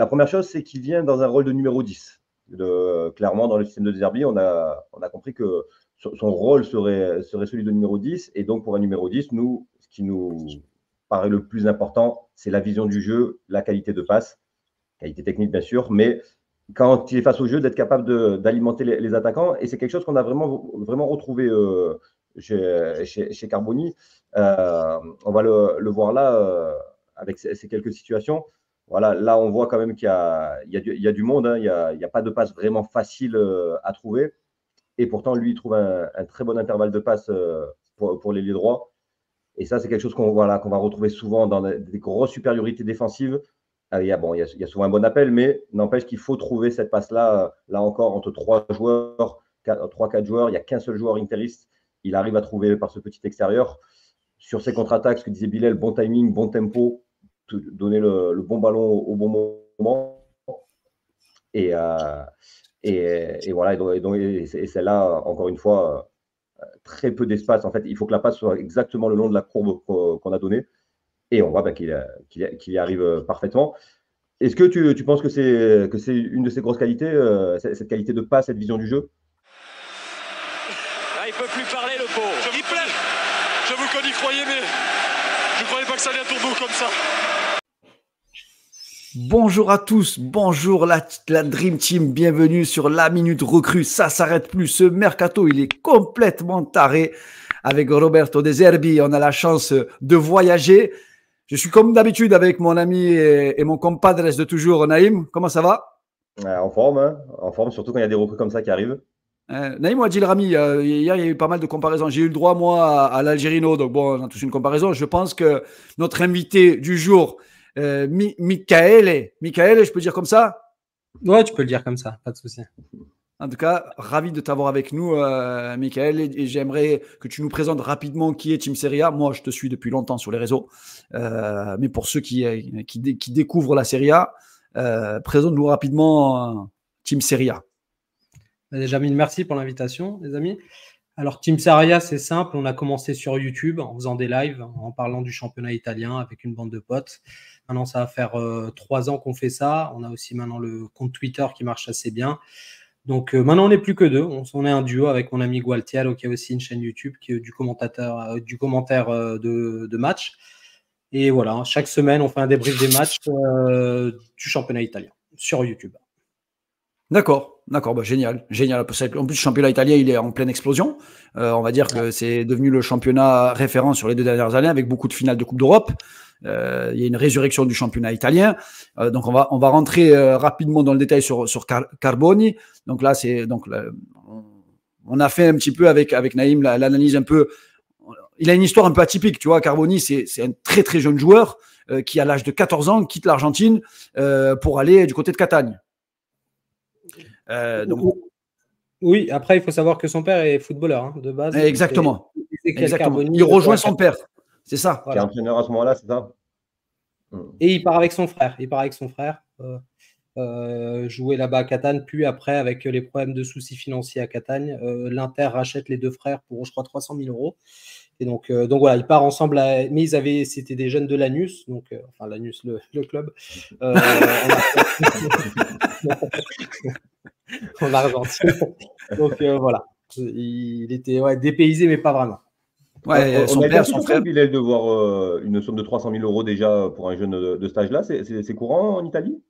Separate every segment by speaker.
Speaker 1: La première chose, c'est qu'il vient dans un rôle de numéro 10. Clairement, dans le système de De Zerbi, on a compris que son rôle serait celui de numéro 10. Et donc, pour un numéro 10, nous, ce qui nous paraît le plus important, c'est la vision du jeu, la qualité de passe, qualité technique, bien sûr, mais quand il est face au jeu, d'être capable d'alimenter les attaquants. Et c'est quelque chose qu'on a vraiment retrouvé chez Carboni. On va le voir là avec ces quelques situations. Voilà, là, on voit quand même qu'il y a du monde. Hein, il n'y a pas de passe vraiment facile à trouver. Et pourtant, lui, il trouve un très bon intervalle de passe pour l'ailier droit. Et ça, c'est quelque chose qu'on va retrouver souvent dans des grosses supériorités défensives. Il y a souvent un bon appel, mais n'empêche qu'il faut trouver cette passe-là, là encore, entre 3-4 joueurs. Il n'y a qu'un seul joueur interiste. Il arrive à trouver par ce petit extérieur. Sur ses contre-attaques, ce que disait Bilal, bon timing, bon tempo, donner le bon ballon au bon moment. Et voilà. Et celle-là, encore une fois, très peu d'espace. En fait, il faut que la passe soit exactement le long de la courbe qu'on a donnée. Et on voit qu'il y arrive parfaitement. Est-ce que tu penses que c'est une de ses grosses qualités, cette qualité de passe, cette vision du jeu?
Speaker 2: Là, il ne peut plus parler, le pauvre.
Speaker 3: J'avoue qu'on y croyait, mais je ne croyais pas que ça allait à tourner comme ça.
Speaker 4: Bonjour à tous, bonjour la Dream Team, bienvenue sur la Minute Recrue. Ça s'arrête plus, ce mercato il est complètement taré. Avec Roberto De Zerbi, on a la chance de voyager. Je suis comme d'habitude avec mon ami et mon compadre de toujours, Naïm. Comment ça va?
Speaker 1: En forme, hein, en forme, surtout quand il y a des recrues comme ça qui arrivent.
Speaker 4: Naïm ou Adil Rami, hier il y a eu pas mal de comparaisons. J'ai eu le droit, moi, à l'Algérino, donc bon, on a tous une comparaison. Je pense que notre invité du jour, Michael, je peux dire comme ça?
Speaker 5: Ouais, tu peux le dire comme ça, pas de souci.
Speaker 4: En tout cas, ravi de t'avoir avec nous, Michael, et j'aimerais que tu nous présentes rapidement qui est Team Serie A. Moi, je te suis depuis longtemps sur les réseaux, mais pour ceux qui découvrent la Serie A, présente-nous rapidement Team Serie A.
Speaker 5: Déjà, mille merci pour l'invitation, les amis. Alors, Team Serie A, c'est simple. On a commencé sur YouTube en faisant des lives, en parlant du championnat italien avec une bande de potes. Maintenant, ça va faire 3 ans qu'on fait ça. On a aussi maintenant le compte Twitter qui marche assez bien. Donc maintenant, on n'est plus que 2. On est un duo avec mon ami Gualtiero qui a aussi une chaîne YouTube qui est du commentaire de match. Et voilà, chaque semaine, on fait un débrief des matchs du championnat italien sur YouTube.
Speaker 4: D'accord, bah génial. En plus, le championnat italien, il est en pleine explosion. On va dire que c'est devenu le championnat référent sur les 2 dernières années avec beaucoup de finales de Coupe d'Europe. Il y a une résurrection du championnat italien. Donc, on va rentrer rapidement dans le détail sur Carboni. Donc là, on a fait un petit peu avec Naïm l'analyse un peu. Il a une histoire un peu atypique, tu vois. Carboni, c'est un très très jeune joueur qui, à l'âge de 14 ans, quitte l'Argentine pour aller du côté de Catagne.
Speaker 5: Oui, après, il faut savoir que son père est footballeur hein, de base.
Speaker 4: Exactement. Il rejoint son père. C'est ça.
Speaker 1: Voilà. Qui est entraîneur à ce moment-là, c'est ça?
Speaker 5: Et il part avec son frère. Jouer là-bas à Catane, puis après, avec les problèmes de soucis financiers à Catagne, l'Inter rachète les 2 frères pour, je crois, 300 000 €. Et donc voilà, ils partent ensemble. Mais c'était des jeunes de Lanús, enfin Lanús, le club. En Argentine. Donc voilà, il était dépaysé, mais pas vraiment.
Speaker 4: Ouais, son frère.
Speaker 1: Bilal de voir une somme de 300 000 € déjà pour un jeune de ce âge-là, c'est courant en Italie?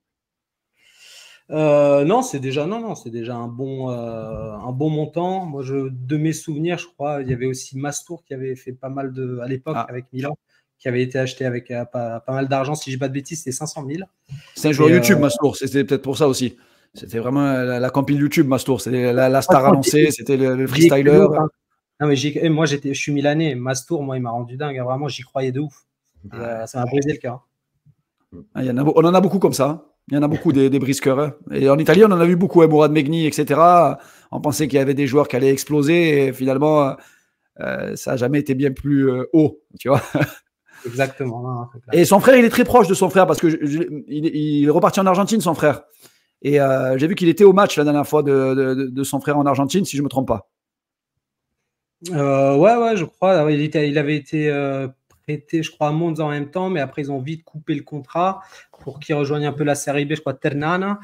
Speaker 5: Non, c'est déjà un bon montant. Moi, de mes souvenirs, je crois, il y avait aussi Mastour qui avait fait pas mal à l'époque avec Milan, qui avait été acheté avec pas mal d'argent. Si je dis pas de bêtises, c'était 500 000.
Speaker 4: C'est un joueur YouTube, Mastour. C'était peut-être pour ça aussi. C'était vraiment la compil YouTube, Mastour. C'était la star annoncée. C'était le freestyler.
Speaker 5: Non, mais moi, je suis milanais. Mastour, moi, il m'a rendu dingue. Vraiment, j'y croyais de ouf. Ça m'a brisé le cœur.
Speaker 4: On en a beaucoup comme ça. Il y en a beaucoup des brisqueurs. Hein. Et en Italie, on en a vu beaucoup. Mourad Megni, etc. On pensait qu'il y avait des joueurs qui allaient exploser. Et finalement, ça n'a jamais été bien plus haut. Tu vois.
Speaker 5: Exactement. Non,
Speaker 4: et son frère, il est très proche de son frère parce qu'il est reparti en Argentine, son frère. Et j'ai vu qu'il était au match la dernière fois de son frère en Argentine, si je ne me trompe pas.
Speaker 5: Ouais, je crois. Il avait été prêté, je crois, à Monza en même temps, mais après, ils ont vite coupé le contrat pour qu'il rejoigne un peu la Série B, je crois, Ternana.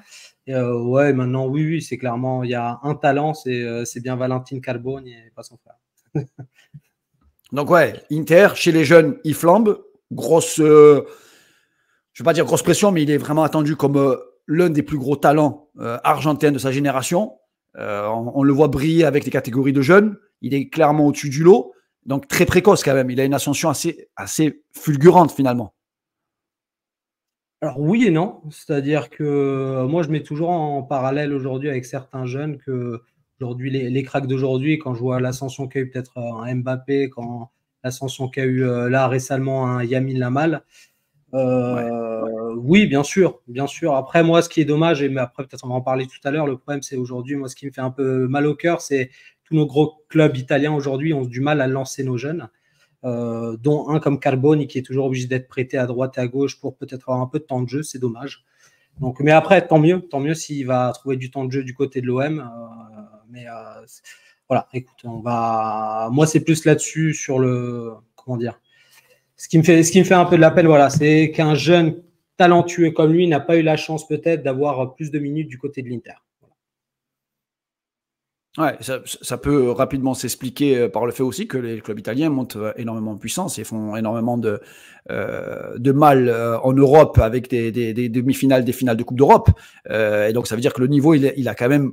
Speaker 5: Et ouais, maintenant, oui, c'est clairement, il y a un talent, c'est bien Valentin Carboni et pas son frère.
Speaker 4: Donc, ouais, Inter, chez les jeunes, il flambe. Grosse, je ne vais pas dire grosse pression, mais il est vraiment attendu comme l'un des plus gros talents argentins de sa génération. On le voit briller avec les catégories de jeunes. Il est clairement au-dessus du lot. Donc, très précoce quand même. Il a une ascension assez fulgurante finalement.
Speaker 5: Alors oui et non, c'est-à-dire que moi je mets toujours en parallèle aujourd'hui avec certains jeunes que aujourd'hui les cracks d'aujourd'hui, quand je vois l'ascension qu'a eu peut-être un Mbappé, quand l'ascension qu'a eu là récemment un Lamine Yamal, oui bien sûr. Après moi ce qui est dommage, et mais après peut-être on va en parler tout à l'heure, le problème c'est aujourd'hui, moi ce qui me fait un peu mal au cœur, c'est tous nos gros clubs italiens aujourd'hui ont du mal à lancer nos jeunes. Dont un comme Carboni qui est toujours obligé d'être prêté à droite et à gauche pour peut-être avoir un peu de temps de jeu, c'est dommage. Donc, mais après, tant mieux s'il va trouver du temps de jeu du côté de l'OM. Voilà, écoute, moi c'est plus là-dessus sur le, comment dire, ce qui me fait un peu de la peine, voilà, c'est qu'un jeune talentueux comme lui n'a pas eu la chance peut-être d'avoir plus de minutes du côté de l'Inter.
Speaker 4: Ouais, ça peut rapidement s'expliquer par le fait aussi que les clubs italiens montent énormément en puissance et font énormément de mal en Europe avec des demi-finales, des finales de Coupe d'Europe. Et donc, ça veut dire que le niveau, il a quand même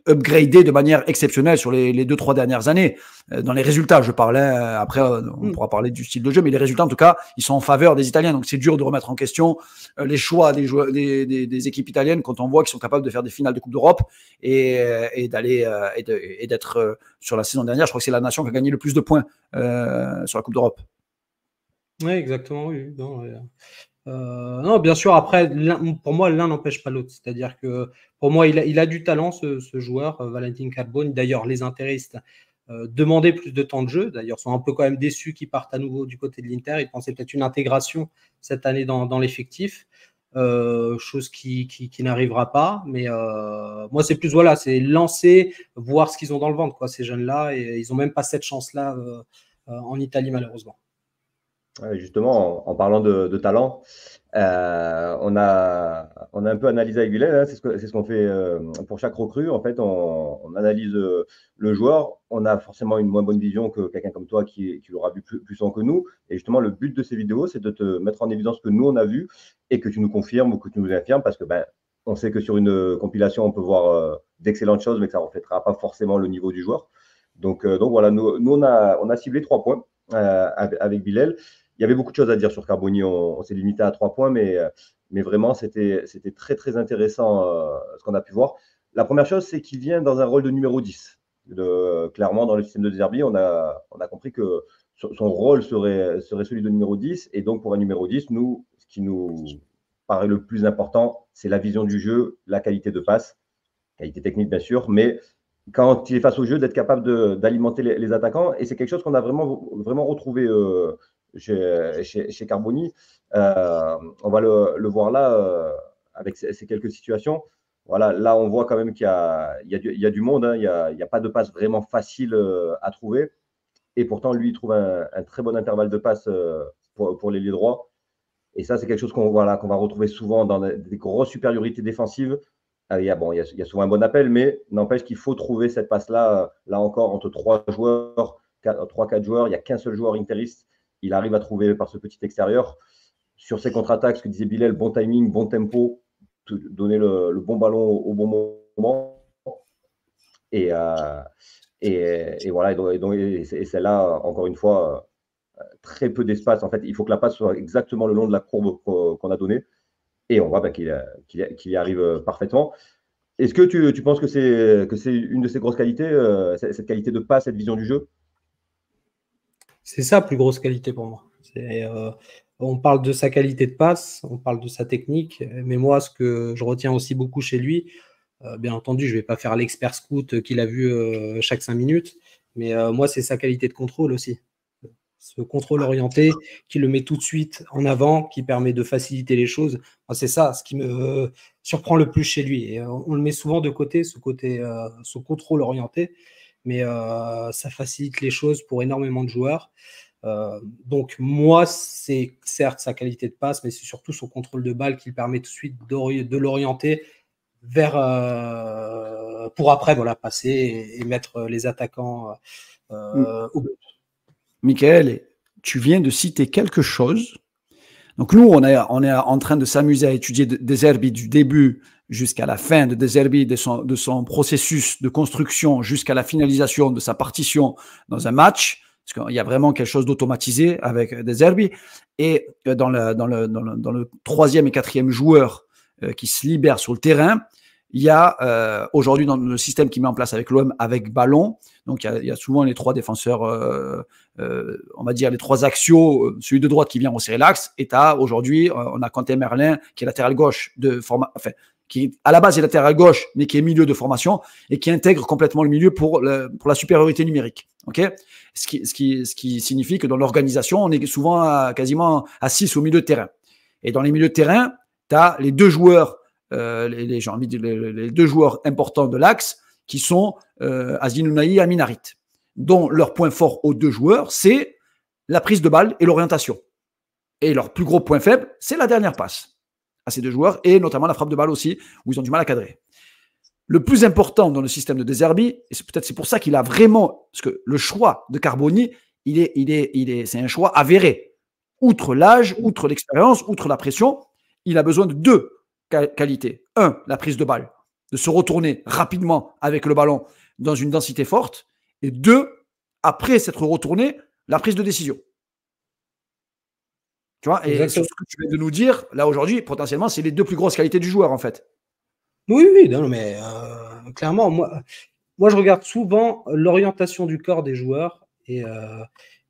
Speaker 4: upgradé de manière exceptionnelle sur les 2-3 dernières années. Dans les résultats, je parlais, après on pourra parler du style de jeu, mais les résultats en tout cas, ils sont en faveur des Italiens, donc c'est dur de remettre en question les choix des équipes italiennes quand on voit qu'ils sont capables de faire des finales de Coupe d'Europe et d'être sur la saison dernière, je crois que c'est la nation qui a gagné le plus de points sur la Coupe d'Europe.
Speaker 5: Oui, exactement, oui. Non, bien sûr, après, pour moi, l'un n'empêche pas l'autre. C'est-à-dire que pour moi, il a du talent, ce joueur, Valentin Carboni. D'ailleurs, les interistes demandaient plus de temps de jeu. D'ailleurs, sont un peu quand même déçus qu'il parte à nouveau du côté de l'Inter. Ils pensaient peut-être une intégration cette année dans l'effectif, chose qui n'arrivera pas. Mais moi, c'est plus, voilà, c'est lancer, voir ce qu'ils ont dans le ventre, quoi, ces jeunes-là. Et ils n'ont même pas cette chance-là en Italie, malheureusement.
Speaker 1: Justement, en parlant de talent, on a un peu analysé avec Villel, hein, c'est ce qu'on fait pour chaque recrue. En fait, on analyse le joueur. On a forcément une moins bonne vision que quelqu'un comme toi qui l'aura vu plus puissant que nous. Et justement, le but de ces vidéos, c'est de te mettre en évidence ce que nous, on a vu et que tu nous confirmes ou que tu nous infirmes parce que on sait que sur une compilation, on peut voir d'excellentes choses, mais que ça ne reflètera pas forcément le niveau du joueur. Donc voilà, nous on a ciblé 3 points avec Villel. Il y avait beaucoup de choses à dire sur Carboni. On s'est limité à 3 points, mais vraiment, c'était très, très intéressant ce qu'on a pu voir. La première chose, c'est qu'il vient dans un rôle de numéro 10. Clairement, dans le système de De Zerbi, on a compris que son rôle serait celui de numéro 10. Et donc, pour un numéro 10, nous, ce qui nous paraît le plus important, c'est la vision du jeu, la qualité de passe, qualité technique, bien sûr, mais quand il est face au jeu, d'être capable d'alimenter les attaquants. Et c'est quelque chose qu'on a vraiment retrouvé chez Carboni. On va le voir là avec ces quelques situations. Voilà, là, on voit quand même qu'il y a du monde. Hein, il n'y a pas de passe vraiment facile à trouver. Et pourtant, lui, il trouve un très bon intervalle de passe pour l'ailier droit. Et ça, c'est quelque chose qu'on va retrouver souvent dans des grosses supériorités défensives. Il y a souvent un bon appel, mais n'empêche qu'il faut trouver cette passe-là, là encore, entre 3-4 joueurs. Il n'y a qu'un seul joueur interiste. Il arrive à trouver par ce petit extérieur. Sur ses contre-attaques, ce que disait Bilal, bon timing, bon tempo, donner le bon ballon au bon moment. Et voilà, et celle-là, encore une fois, très peu d'espace. En fait, il faut que la passe soit exactement le long de la courbe qu'on a donnée. Et on voit qu'il y arrive parfaitement. Est-ce que tu penses que c'est une de ses grosses qualités, cette qualité de passe, cette vision du jeu?
Speaker 5: C'est sa plus grosse qualité pour moi. On parle de sa qualité de passe, on parle de sa technique, mais moi, ce que je retiens aussi beaucoup chez lui, bien entendu, je ne vais pas faire l'expert scout qu'il a vu chaque 5 minutes, mais moi, c'est sa qualité de contrôle aussi. Ce contrôle orienté qui le met tout de suite en avant, qui permet de faciliter les choses. Moi, c'est ça ce qui me surprend le plus chez lui. Et on le met souvent de côté, ce contrôle orienté, mais ça facilite les choses pour énormément de joueurs. Donc moi, c'est certes sa qualité de passe, mais c'est surtout son contrôle de balle qui permet tout de suite de l'orienter vers pour après passer et mettre les attaquants au but.
Speaker 4: Michael, tu viens de citer quelque chose. Donc nous, on est en train de s'amuser à étudier De Zerbi du début jusqu'à la fin de Zerbi, de son processus de construction jusqu'à la finalisation de sa partition dans un match, parce qu'il y a vraiment quelque chose d'automatisé avec De Zerbi. Et dans le troisième et quatrième joueur qui se libère sur le terrain, il y a aujourd'hui dans le système qui met en place avec l'OM, avec ballon, donc il y a souvent les trois défenseurs, on va dire les trois axiaux, celui de droite qui vient resserrer l'axe, et aujourd'hui, on a Quentin Merlin qui est latéral gauche qui à la base est latéral gauche, mais qui est milieu de formation et qui intègre complètement le milieu pour la supériorité numérique. Okay, ce qui signifie que dans l'organisation, on est souvent quasiment à 6 au milieu de terrain. Et dans les milieux de terrain, tu as les deux joueurs les deux joueurs importants de l'axe qui sont Azzin Ounahi et Amin Harit, dont leur point fort aux deux joueurs, c'est la prise de balle et l'orientation. Et leur plus gros point faible, c'est la dernière passe à ces deux joueurs, et notamment la frappe de balle aussi, où ils ont du mal à cadrer. Le plus important dans le système de De Zerbi, et c'est pour ça qu'il a vraiment, parce que le choix de Carboni, c'est un choix avéré. Outre l'âge, outre l'expérience, outre la pression, il a besoin de deux qualités. Un, la prise de balle, de se retourner rapidement avec le ballon dans une densité forte. Et deux, après s'être retourné, la prise de décision. Tu vois, et sur ce que tu viens de nous dire, là aujourd'hui, potentiellement, c'est les deux plus grosses qualités du joueur, en fait.
Speaker 5: Oui, non, mais clairement, moi, je regarde souvent l'orientation du corps des joueurs. Et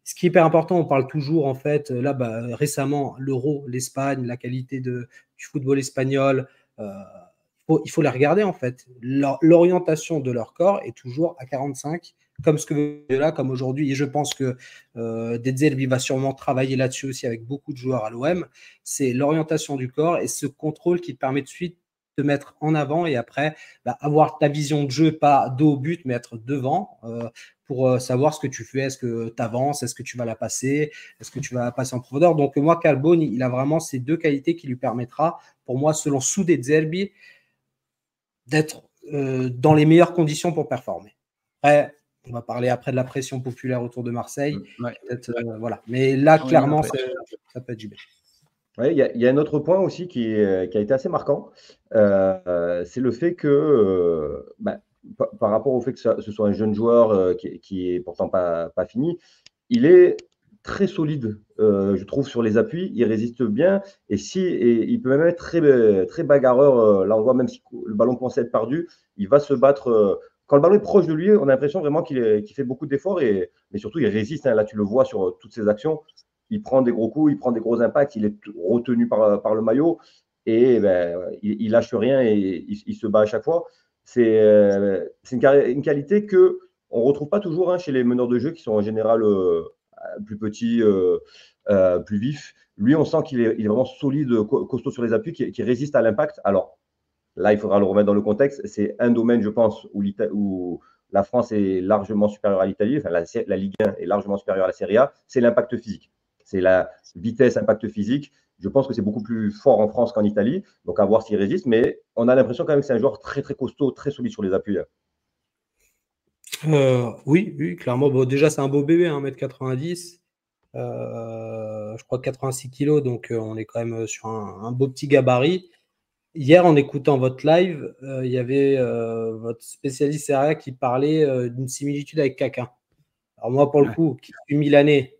Speaker 5: ce qui est hyper important, on parle toujours, en fait, là, récemment, l'Euro, l'Espagne, la qualité du football espagnol, il faut les regarder, en fait. L'orientation de leur corps est toujours à 45, comme ce que là, comme aujourd'hui. Et je pense que De Zerbi va sûrement travailler là-dessus aussi avec beaucoup de joueurs à l'OM. C'est l'orientation du corps et ce contrôle qui te permet de suite te mettre en avant et après avoir ta vision de jeu, pas dos au but, mais être devant pour savoir ce que tu fais. Est-ce que tu avances? Est-ce que tu vas la passer? Est-ce que tu vas la passer en profondeur? Donc moi, Carboni, il a vraiment ces deux qualités qui lui permettra, pour moi, selon De Zerbi, d'être dans les meilleures conditions pour performer. Après, on va parler après de la pression populaire autour de Marseille.
Speaker 4: Ouais.
Speaker 5: Voilà. Mais là, clairement, ça peut être JB.
Speaker 1: Ouais, il y a un autre point aussi qui a été assez marquant. C'est le fait que, par rapport au fait que ce soit un jeune joueur qui est pourtant pas fini, il est très solide, je trouve, sur les appuis. Il résiste bien et il peut même être très, très bagarreur. Là, on voit même si le ballon commence à être perdu, il va se battre. Quand le ballon est proche de lui, on a l'impression vraiment qu'il fait beaucoup d'efforts, mais surtout, il résiste. Là, tu le vois sur toutes ses actions. Il prend des gros coups, il prend des gros impacts, il est retenu par le maillot et il lâche rien et il se bat à chaque fois. C'est une qualité qu'on ne retrouve pas toujours chez les meneurs de jeu qui sont en général plus petits, plus vifs. Lui, on sent qu'il est vraiment solide, costaud sur les appuis, qui résiste à l'impact. Alors là, il faudra le remettre dans le contexte. C'est un domaine, je pense, où la France est largement supérieure à l'Italie, enfin la Ligue 1 est largement supérieure à la Serie A, c'est l'impact physique. C'est la vitesse, impact physique. Je pense que c'est beaucoup plus fort en France qu'en Italie. Donc, à voir s'il résiste. Mais on a l'impression quand même que c'est un joueur très, très costaud, très solide sur les appuis.
Speaker 5: Oui, clairement. Bon, déjà, c'est un beau bébé, 1m90. Je crois 86 kg. Donc, on est quand même sur un beau petit gabarit. Hier, en écoutant votre live, il y avait votre spécialiste Serie A qui parlait d'une similitude avec Kaka. Alors, moi, pour le coup, qui suis milanais,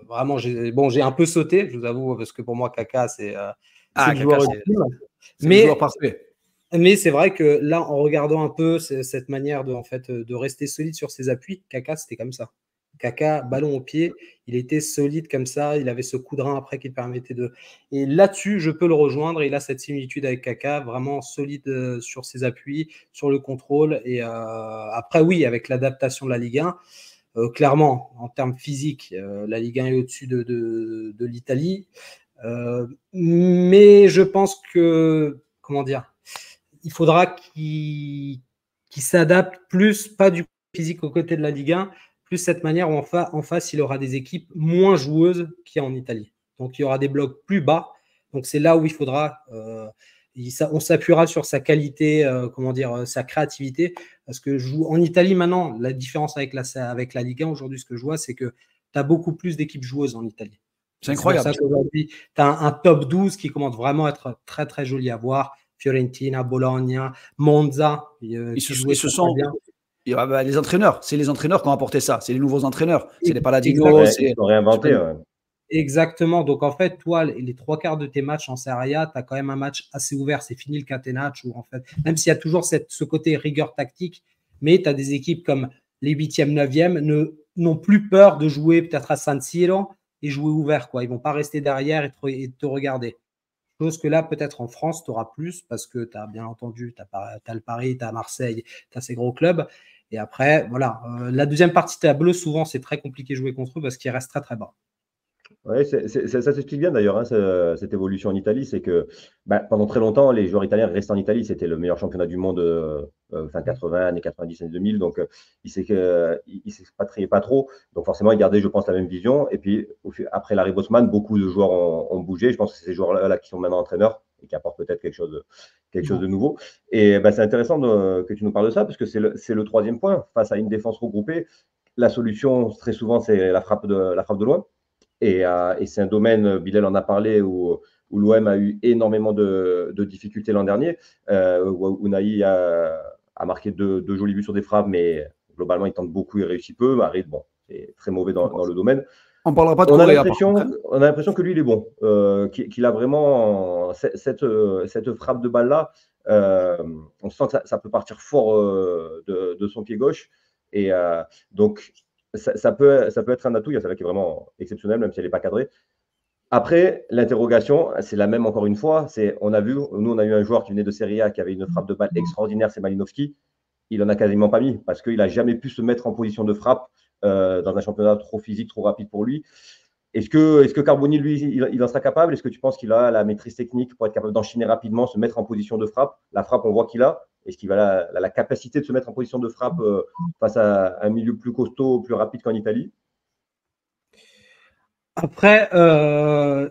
Speaker 5: vraiment, j'ai un peu sauté, je vous avoue, parce que pour moi, Kaka, c'est le joueur ultime.
Speaker 4: C'est le joueur parfait.
Speaker 5: Mais c'est vrai que là, en regardant un peu cette manière de rester solide sur ses appuis, Kaka, c'était comme ça. Kaka, ballon au pied, il était solide comme ça, il avait ce coup de rein après qui permettait de… Et là-dessus, je peux le rejoindre, il a cette similitude avec Kaka, vraiment solide sur ses appuis, sur le contrôle. Et après, oui, avec l'adaptation de la Ligue 1, clairement, en termes physiques, la Ligue 1 est au-dessus de l'Italie. Mais je pense que, comment dire, il faudra qu'il s'adapte plus, pas du physique aux côtés de la Ligue 1, plus cette manière où en face, il aura des équipes moins joueuses qu'il y a en Italie. Donc, il y aura des blocs plus bas. Donc, c'est là où il faudra… on s'appuiera sur sa qualité, sa créativité. Parce que en Italie, maintenant, la différence avec la Ligue 1 aujourd'hui, ce que je vois, c'est que tu as beaucoup plus d'équipes joueuses en Italie.
Speaker 4: C'est incroyable.
Speaker 5: C'est pour ça qu'aujourd'hui, tu as un top 12 qui commence vraiment à être très, très joli à voir. Fiorentina, Bologna, Monza.
Speaker 4: Ils se sont… bien. Les entraîneurs, c'est les entraîneurs qui ont apporté ça. C'est les nouveaux entraîneurs. C'est les Palladino.
Speaker 1: Ils sont réinventés. Ouais.
Speaker 5: Exactement. Donc, en fait, toi, les 3/4 de tes matchs en Serie A, tu as quand même un match assez ouvert. C'est fini le catenaccio, en fait. Même s'il y a toujours ce côté rigueur tactique, mais tu as des équipes comme les 8e, 9e n'ont plus peur de jouer peut-être à San Siro et jouer ouvert, quoi. Ils vont pas rester derrière et te regarder. Chose que là, peut-être en France, tu auras plus parce que tu as bien entendu, tu as le Paris, tu as Marseille, tu as ces gros clubs. Et après, voilà. La deuxième partie de tableau, souvent, c'est très compliqué de jouer contre eux parce qu'ils restent très, très bas.
Speaker 1: Oui, ça s'explique bien d'ailleurs, hein, cette évolution en Italie. C'est que pendant très longtemps, les joueurs italiens restaient en Italie. C'était le meilleur championnat du monde fin 80, années 90, années 2000. Donc, ils ne s'expatriaient pas trop. Donc, forcément, ils gardaient, je pense, la même vision. Et puis, après l'arrivée Bosman, beaucoup de joueurs ont bougé. Je pense que c'est ces joueurs-là qui sont maintenant entraîneurs et qui apportent peut-être quelque chose de nouveau. Et c'est intéressant que tu nous parles de ça parce que c'est le troisième point. Face à une défense regroupée, la solution, très souvent, c'est la frappe de loin. Et c'est un domaine, Bilal en a parlé, où l'OM a eu énormément de difficultés l'an dernier. Où Unai a marqué deux jolis buts sur des frappes, mais globalement, il tente beaucoup, il réussit peu. Marie, bon, c'est très mauvais dans le domaine.
Speaker 4: On ne parlera pas de
Speaker 1: on a l'impression que lui, il est bon, qu'il a vraiment cette frappe de balle-là. On sent que ça peut partir fort de son pied gauche. Et donc, ça peut être un atout. Il y a celle-là qui est vraiment exceptionnelle, même si elle n'est pas cadrée. Après, l'interrogation, c'est la même encore une fois. On a eu un joueur qui venait de Serie A qui avait une frappe de balle extraordinaire, c'est Malinowski. Il n'en a quasiment pas mis parce qu'il n'a jamais pu se mettre en position de frappe dans un championnat trop physique, trop rapide pour lui. Est-ce que Carboni, lui, il en sera capable? Est-ce que tu penses qu'il a la maîtrise technique pour être capable d'enchaîner rapidement, se mettre en position de frappe? La frappe, on voit qu'il a. Est-ce qu'il a la capacité de se mettre en position de frappe face à un milieu plus costaud, plus rapide qu'en Italie?
Speaker 5: Après,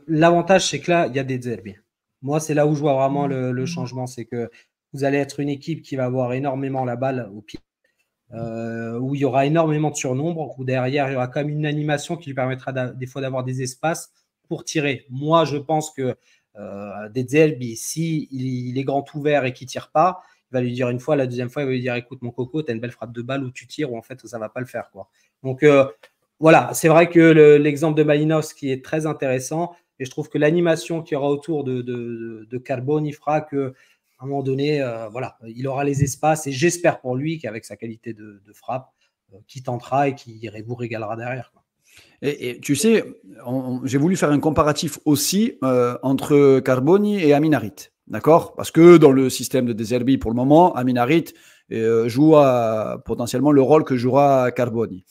Speaker 5: l'avantage, c'est que là, il y a des Zerbi. Moi, c'est là où je vois vraiment le changement. C'est que vous allez être une équipe qui va avoir énormément la balle au pied, où il y aura énormément de surnombre, où derrière, il y aura quand même une animation qui lui permettra des fois d'avoir des espaces pour tirer. Moi, je pense que des Zerbi, si il est grand ouvert et qu'il ne tire pas, il va lui dire une fois, la deuxième fois, il va lui dire écoute, mon coco, tu as une belle frappe de balle où tu tires, ou en fait, ça ne va pas le faire, quoi. Donc, voilà, c'est vrai que l'exemple de Malinowski est très intéressant et je trouve que l'animation qu'il y aura autour de Carboni fera qu'à un moment donné, il aura les espaces et j'espère pour lui qu'avec sa qualité de frappe, qui tentera et qui vous régalera derrière, quoi.
Speaker 4: Et tu sais, j'ai voulu faire un comparatif aussi entre Carboni et Aminarit, d'accord? Parce que dans le système de De Zerbi, pour le moment, Aminarit joue potentiellement le rôle que jouera Carboni.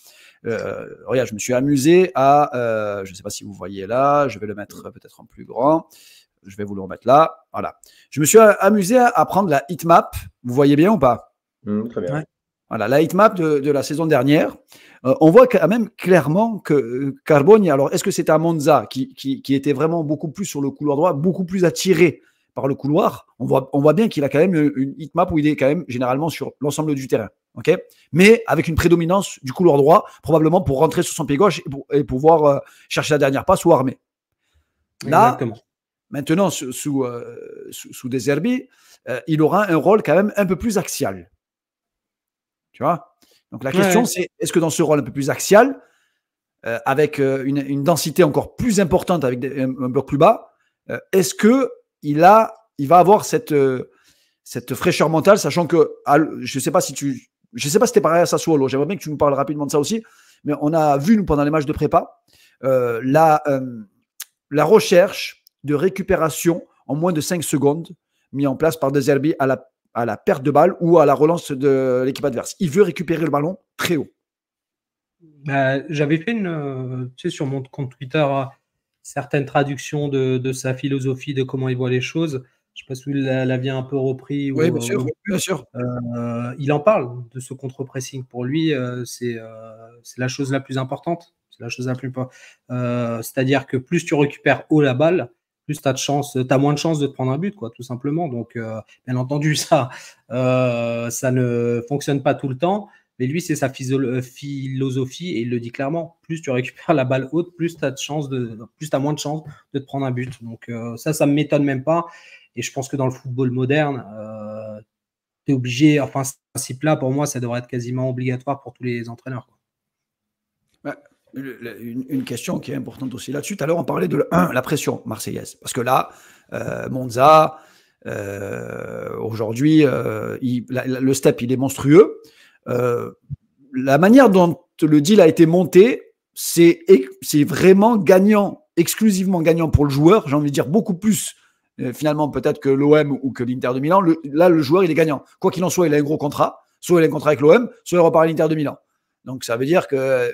Speaker 4: Regarde, je me suis amusé à, je ne sais pas si vous voyez là, je vais le mettre peut-être en plus grand, je vais vous le remettre là, voilà. Je me suis amusé à prendre la heatmap, vous voyez bien ou pas?
Speaker 1: Très bien.
Speaker 4: Ouais. Voilà, la heatmap de la saison dernière, on voit quand même clairement que Carboni, alors est-ce que c'était à Monza qui était vraiment beaucoup plus sur le couloir droit, beaucoup plus attiré par le couloir? On voit bien qu'il a quand même une heatmap où il est quand même généralement sur l'ensemble du terrain. Okay, mais avec une prédominance du couloir droit, probablement pour rentrer sur son pied gauche et pouvoir chercher la dernière passe ou armer. Là, exactement. Maintenant, sous De Zerbi, il aura un rôle quand même un peu plus axial. Tu vois? Donc la question, c'est est-ce que dans ce rôle un peu plus axial, avec une densité encore plus importante, avec un bloc plus bas, est-ce qu'il va avoir cette fraîcheur mentale, sachant que je ne sais pas si c'était pareil à Sassuolo. J'aimerais bien que tu nous parles rapidement de ça aussi. Mais on a vu, nous, pendant les matchs de prépa, la recherche de récupération en moins de 5 secondes mis en place par De Zerbi à la perte de balle ou à la relance de l'équipe adverse. Il veut récupérer le ballon très haut.
Speaker 5: J'avais fait sur mon compte Twitter certaines traductions de sa philosophie, de comment il voit les choses. Je ne sais pas si vous l'aviez un peu repris.
Speaker 4: Oui, bien sûr. Bien sûr.
Speaker 5: Il en parle de ce contre-pressing. Pour lui, c'est la chose la plus importante. C'est la chose la plus. C'est-à-dire que plus tu récupères haut la balle, plus tu as moins de chances de te prendre un but, quoi, tout simplement. Donc, bien entendu, ça ne fonctionne pas tout le temps. Mais lui, c'est sa philosophie et il le dit clairement. Plus tu récupères la balle haute, plus tu as moins de chances de te prendre un but. Donc, ça ne m'étonne même pas. Et je pense que dans le football moderne, tu es obligé, enfin, ce principe-là, pour moi, ça devrait être quasiment obligatoire pour tous les entraîneurs.
Speaker 4: Une question qui est importante aussi là-dessus. Tout à l'heure, on parlait de la pression marseillaise. Parce que là, Monza, aujourd'hui, le step, il est monstrueux. La manière dont le deal a été monté, c'est vraiment gagnant, exclusivement gagnant pour le joueur. J'ai envie de dire beaucoup plus, finalement, peut-être que l'OM ou que l'Inter de Milan. Là, le joueur, il est gagnant. Quoi qu'il en soit, il a un gros contrat. Soit il a un contrat avec l'OM, soit il repart à l'Inter de Milan. Donc, ça veut dire que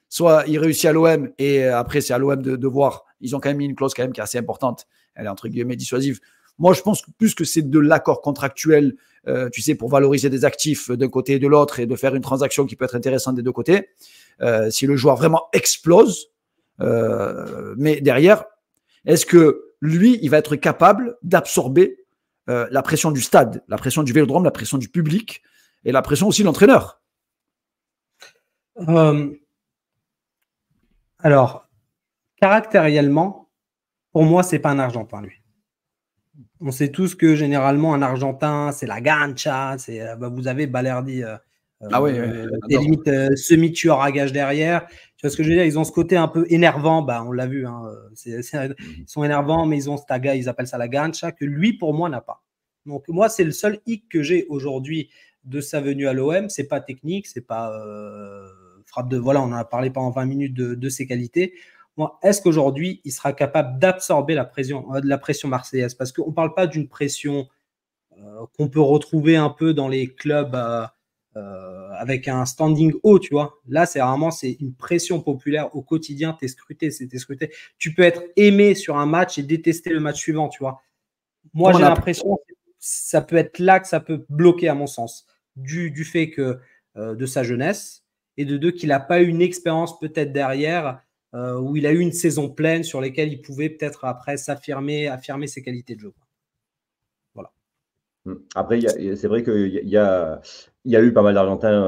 Speaker 4: soit il réussit à l'OM et après, c'est à l'OM de voir. Ils ont quand même mis une clause quand même qui est assez importante. Elle est entre guillemets dissuasive. Moi, je pense que plus que c'est de l'accord contractuel, tu sais, pour valoriser des actifs d'un côté et de l'autre et de faire une transaction qui peut être intéressante des deux côtés. Si le joueur vraiment explose, mais derrière, est-ce que lui, il va être capable d'absorber la pression du stade, la pression du Vélodrome, la pression du public et la pression aussi de l'entraîneur?
Speaker 5: Alors, caractériellement, pour moi, c'est pas un Argentin, lui. On sait tous que généralement, un Argentin, c'est la gancha. Vous avez Balerdi, des limites semi-tueur à gage derrière. Tu vois ce que je veux dire? Ils ont ce côté un peu énervant. On l'a vu. Ils sont énervants, mais ils ont ce taga, ils appellent ça la gancha, que lui, pour moi, n'a pas. Donc, moi, c'est le seul hic que j'ai aujourd'hui de sa venue à l'OM. C'est pas technique, c'est pas frappe de. Voilà, on en a parlé pendant 20 minutes de ses qualités. Moi, est-ce qu'aujourd'hui, il sera capable d'absorber la pression marseillaise? Parce qu'on ne parle pas d'une pression qu'on peut retrouver un peu dans les clubs avec un standing haut, tu vois. Là, c'est une pression populaire au quotidien. T'es scruté. Tu peux être aimé sur un match et détester le match suivant, tu vois. Moi, j'ai l'impression que ça peut être là que ça peut bloquer, à mon sens, du fait que de sa jeunesse et de deux, qu'il n'a pas eu une expérience peut-être derrière où il a eu une saison pleine sur lesquelles il pouvait peut-être après affirmer ses qualités de jeu. Voilà.
Speaker 1: Après, c'est vrai qu'il y a eu pas mal d'Argentins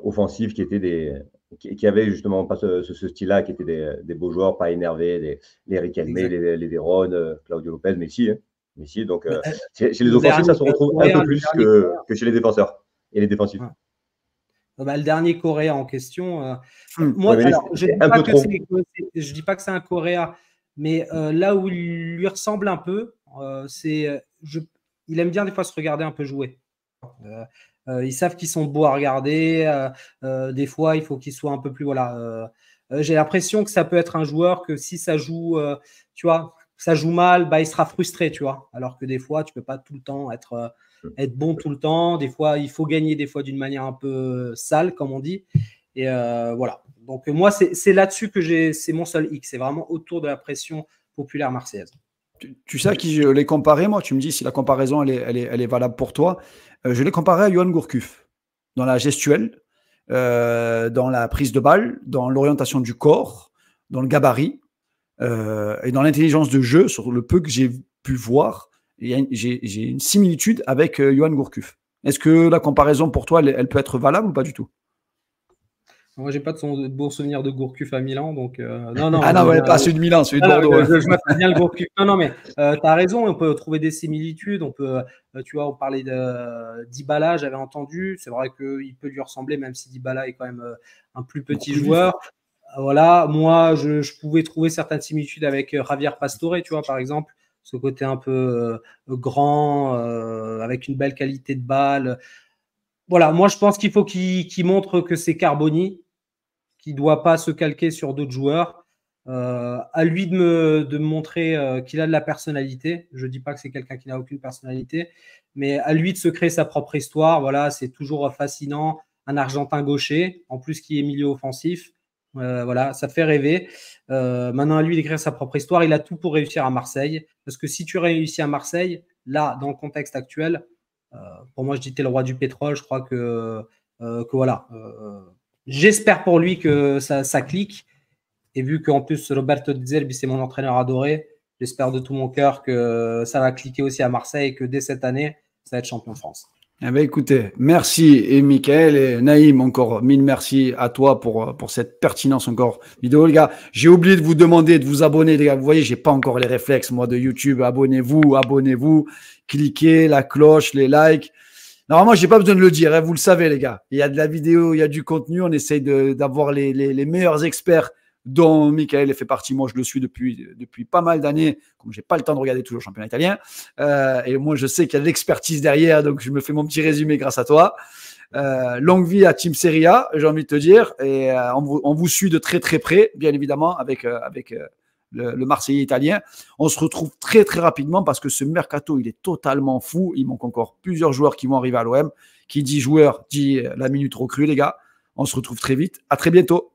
Speaker 1: offensifs qui étaient qui avaient justement pas ce style-là, qui étaient des beaux joueurs, pas énervés, les Riquelme, les Véron, Claudio Lopez, Messi. Messi, donc chez les offensifs, ça se retrouve un peu plus que chez les défenseurs et les défensifs.
Speaker 5: Le dernier Coréen en question, moi, alors, je ne dis pas que c'est un Coréen, mais là où il lui ressemble un peu, il aime bien des fois se regarder un peu jouer. Ils savent qu'ils sont beaux à regarder. Des fois, il faut qu'ils soient un peu plus. Voilà. J'ai l'impression que ça peut être un joueur que si ça joue, tu vois, ça joue mal, il sera frustré, tu vois. Alors que des fois, tu peux pas tout le temps être bon tout le temps. Des fois, il faut gagner des fois d'une manière un peu sale, comme on dit. Et voilà. Donc moi, c'est là-dessus que c'est mon seul hic. C'est vraiment autour de la pression populaire marseillaise.
Speaker 4: Tu sais à qui je l'ai comparé, moi? Tu me dis si la comparaison elle est valable pour toi. Je l'ai comparé à Johan Gourcuff dans la gestuelle, dans la prise de balle, dans l'orientation du corps, dans le gabarit et dans l'intelligence de jeu. Sur le peu que j'ai pu voir, j'ai une similitude avec Johan Gourcuff. Est-ce que la comparaison pour toi, elle peut être valable ou pas du tout?
Speaker 5: Moi, j'ai pas de bons souvenirs de Gourcuff à Milan, donc non.
Speaker 4: Ah non, pas celui de Milan, celui de Bordeaux.
Speaker 5: Je m'appelle bien le Gourcuff. Non, mais tu as raison, on peut trouver des similitudes. On peut, tu vois, on parlait de Dybala, j'avais entendu. C'est vrai qu'il peut lui ressembler, même si Dybala est quand même un plus petit joueur. Voilà, moi, je pouvais trouver certaines similitudes avec Javier Pastore, tu vois, par exemple. Ce côté un peu grand, avec une belle qualité de balle. Voilà, moi, je pense qu'il faut qu'il montre que c'est Carboni, qui ne doit pas se calquer sur d'autres joueurs. À lui de me montrer qu'il a de la personnalité. Je ne dis pas que c'est quelqu'un qui n'a aucune personnalité, mais à lui de se créer sa propre histoire. Voilà, c'est toujours fascinant. Un Argentin gaucher, en plus qui est milieu offensif. Voilà, ça fait rêver. Maintenant, à lui d'écrire sa propre histoire. Il a tout pour réussir à Marseille. Parce que si tu réussis à Marseille, là, dans le contexte actuel, pour moi, je dis t'es le roi du pétrole. Je crois que voilà. J'espère pour lui que ça clique. Et vu qu'en plus, Roberto De Zerbi, c'est mon entraîneur adoré, j'espère de tout mon cœur que ça va cliquer aussi à Marseille et que dès cette année, ça va être champion de France.
Speaker 4: Eh bien, écoutez, merci et Mickaël et Naïm, encore mille merci à toi pour cette pertinence encore vidéo, les gars. J'ai oublié de vous demander de vous abonner, les gars. Vous voyez, j'ai pas encore les réflexes, moi, de YouTube. Abonnez-vous, cliquez, la cloche, les likes. Normalement, j'ai pas besoin de le dire, hein, vous le savez, les gars. Il y a de la vidéo, il y a du contenu. On essaye d'avoir les meilleurs experts dont Mickaël fait partie. Moi, je le suis depuis pas mal d'années, comme j'ai pas le temps de regarder toujours le championnat italien. Et moi, je sais qu'il y a de l'expertise derrière, donc je me fais mon petit résumé grâce à toi. Longue vie à Team Serie A, j'ai envie de te dire. Et on vous suit de très très près, bien évidemment, avec le Marseillais italien. On se retrouve très très rapidement parce que ce mercato, il est totalement fou. Il manque encore plusieurs joueurs qui vont arriver à l'OM. Qui dit joueur, dit la minute recrue, les gars. On se retrouve très vite. À très bientôt.